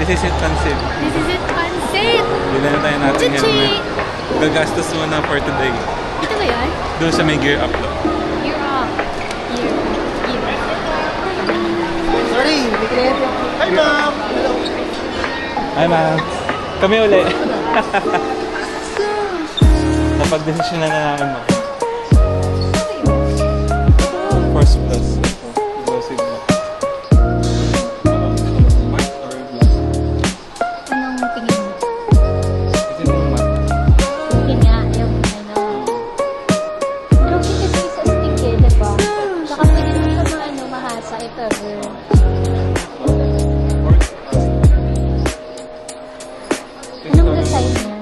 This is it, Pansit. This is it, Pansit! Bilan na tayo natin helmet. Gagastos muna for today. Ito ba yan? Doon sa may gear up lang. Gear up. Gear. Sorry, hindi ka na. Hi, ma'am! Hello. Hi, ma'am. Kami uli. Napag-desisyon na namin mo. First plus. Anong design niya?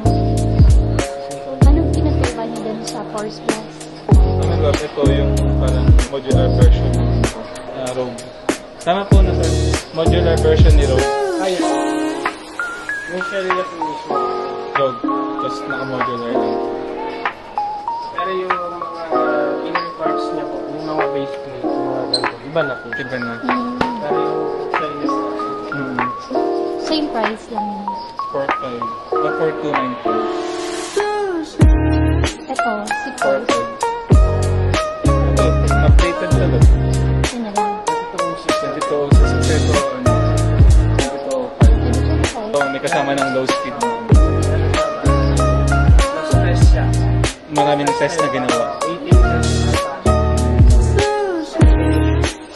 Anong pinagkaiba niya dun sa Force Plus? Ito yung parang modular version ng Rogue. Tama po na sir. Modular version ni Rogue. Ayun. Yung Sherry na mismo. Rogue. Tapos naka-modular lang. Pero yung mga inner parts niya po, yung mga base plate, yung mga ganito, iba na po. Iba na. Pero yung Sherry na Same price lang yun. 4.5. 4.290. Ito, si Force. 4.5. Ito, updated na lang. Yun na lang. Ito, may kasama ng low speed. mas stress siya. Maraming test na ginawa. 18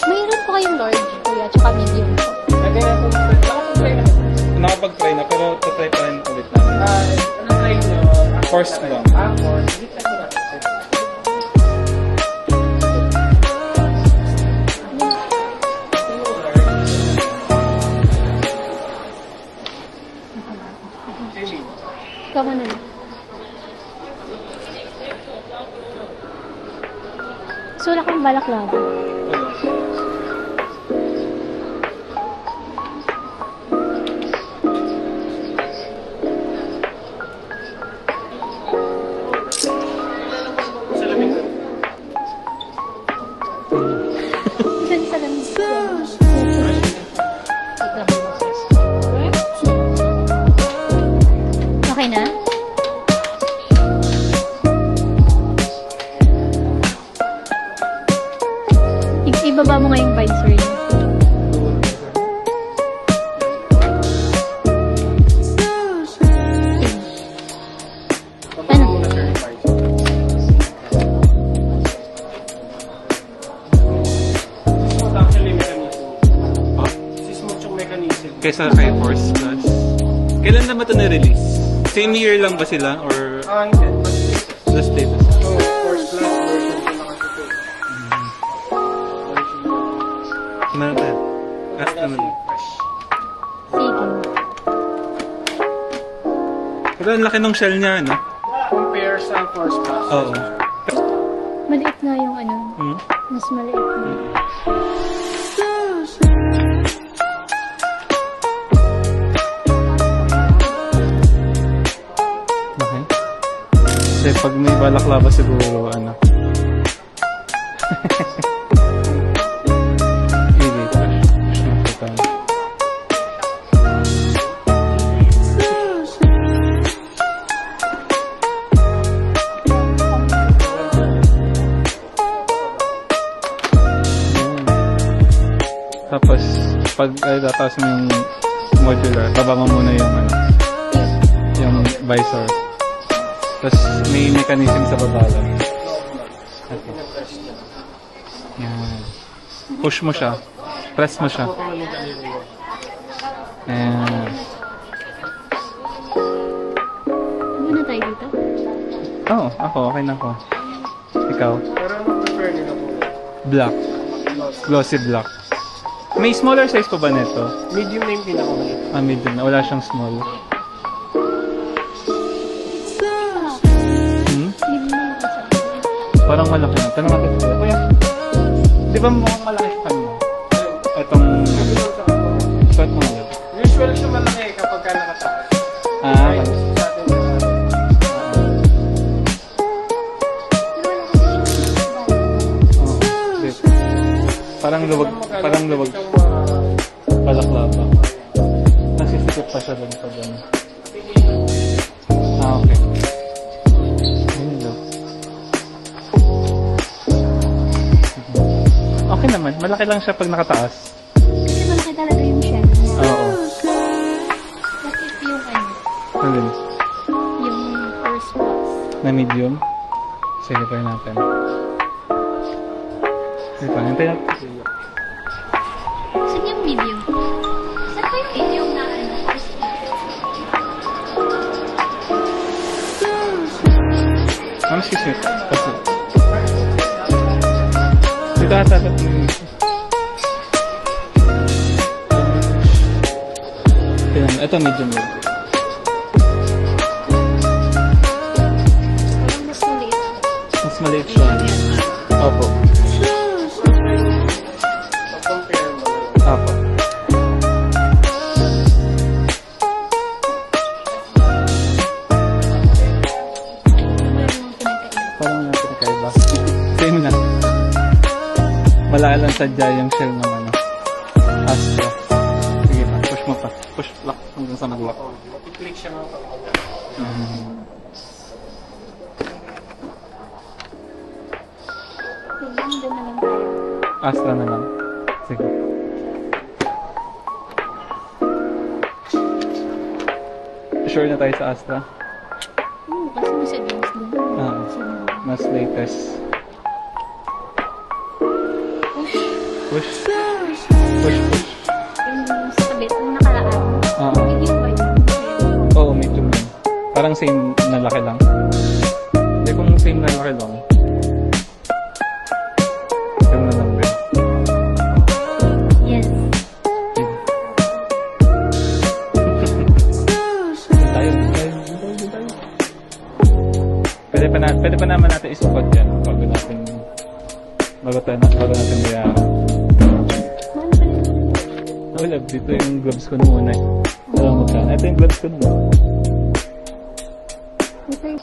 Mayroon po kayong large, kuya, tsaka medium po. Lagay na po. Nakapag-try na po. Nakapag-try na, pero tatry pa rin ulit namin. Anong try nyo? Force lang. Force. Hindi try ko na. Ikaw mo na lang. So, wala kang balaklava. Diyan sa lang. Okay na? Ibaba mo nga yung visor niya. Ano? Actually, mechanism. Si smooth yung mechanism. Kesa kay Force Plus. Kailan naman ito na-release? Same year lang ba sila? Or Hindi. last date? So, Force Plus version ko nakasipit. Meron tayo. Last naman. Fresh. Sige. Pero ang laki ng shell niya, no? Compare sa Force Plus. Oo. Maliit nga yung ano. Hmm? Mas maliit na. Okay. Kasi pag may balaklava siguro, ano. Hindi pa. Tapos, pag tataas mo yung modular, baba mo muna yung ano, yung visor. Tapos may mechanism sa baba lang. Okay. Yan. Push mo siya. Press mo siya. Ayan. Ano na tayo dito? Oo, ako. Okay na ako. Ikaw? Pero ano prefer nila po? Black. Glossy black. May smaller size pa ba nito? Medium na yung pinakamaliit. Medium na. Wala siyang small. Hindi mo na kasi. Parang malaki na. Tanong natin sila. Kuya, di ba mukhang malaki sa kanya? Itong suot mo ulit. Usually siya malaki kapag ka nakataas. Ah, Kahit sa atin na oo. Di- Parang luwag palaklapa. Nasisikip pa siya doon sa doon. Okay. Ayun daw. Okay naman. Malaki lang siya pag nakataas. Kasi malaki talaga yung shell. Oo. What if yung ano? Ayun. Yung first box? Na medium. Sige, try natin. Sige pa, hintay natin. Saan yung medium? Saan ba yung medium na ano? First box? Excuse me. Kasi. Dito ata dapat yung... Ito medium yun. Parang mas maliit. Mas maliit siya. Opo. compare mo. Opo. Parang wala pinakaiba. Same na. Wala lang sadya yung shell ng ano. Astra. Sige pa, push mo pa. Push lock hanggang sa mag-lock. Click siya mga pag Doon na lang tayo. Astra na lang. Sige. Sure na tayo sa Astra? Oo, kasi mas advanced din. Ah. Mas latest. Push. Push. Push, push. Yung sa kabit, yung nakalaan. Oo. Medium ba yun? Oo, medium lang. Parang same na laki lang. Hindi kung same na laki lang. Yung na lang din. Yes. Pwede pa naman natin isukat yan bago natin bayaran. Mahal pa rin. Wala, dito yung gloves ko muna eh. Alam mo ka, ito yung gloves ko na. Okay.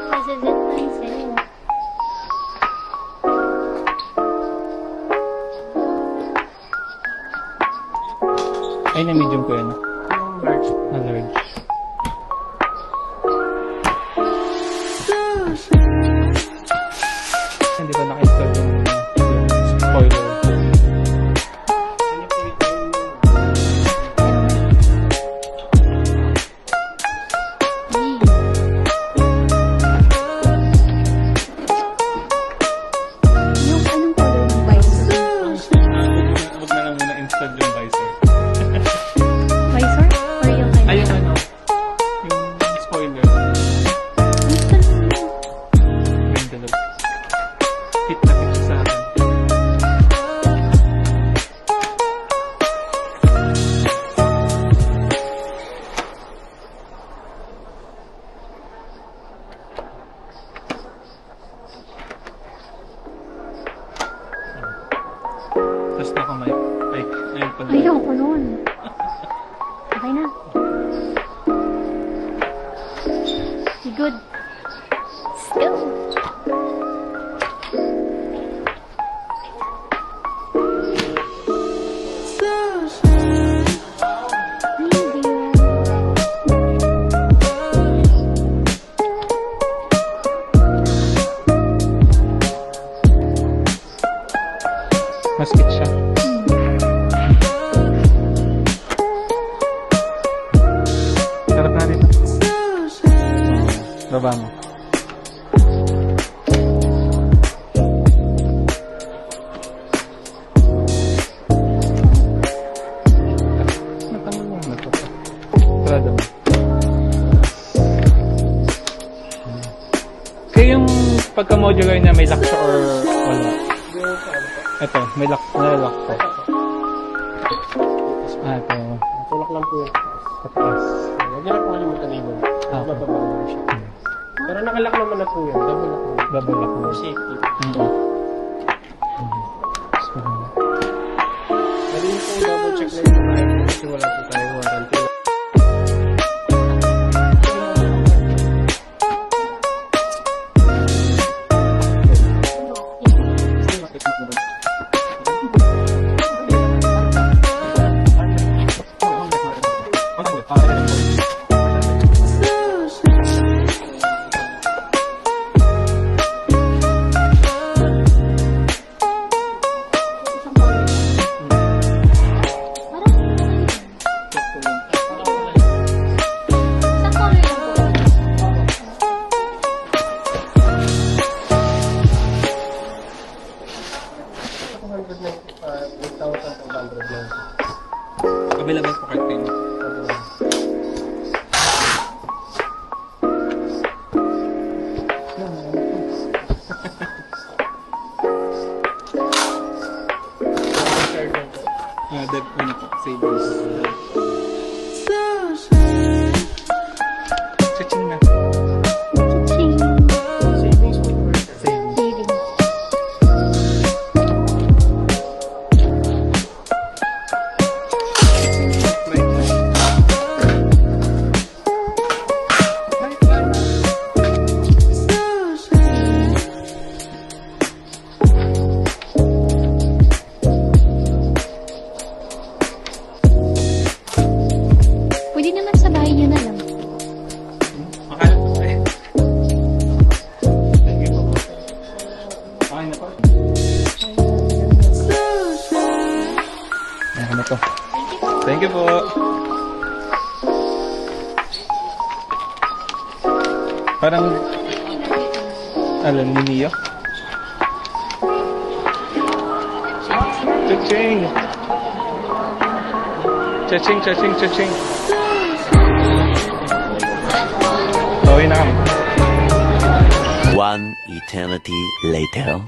President Mansell. Ay, na medium ko yan. large. Na large. Hindi ba naka-install yung spoiler? Yung anong color ng visor? Huwag na lang muna install yung visor. Visor? Or yung ano? Ayun ano, yung spoiler. Install mo. Ganda lang. Hit na hit siya sa akin. Tapos nakamay. Ay, ayun pala. Ayaw ko nun. Okay na. You good? Still. Maskit siya. Sarap na dito. Baba mo. Natanong mo na ito. Sarado mo. Kaya yung Ito, may lock po. Ito. Tulak lang po yun. Pataas. Huwag niyo na po kalimutan na ibon. Ah. Mababa naman siya. Pero nakalak naman na po yun. Double lock po. Double lock For po. safety. So, Pwede niyo po double check na yung kumain kasi wala po tayong warranty. available po kayo. Dead ano po, savings. Chaching na. Ching. Savings po yung Savings. Savings. Pwede naman sa bahay niyo na lang. Akala ko eh. Thank you po. Okay na po. Ayan na to. Thank you po. Parang alam ni Neo. Cha-ching! Cha-ching, cha-ching, cha-ching. Tawin na kami. One eternity later.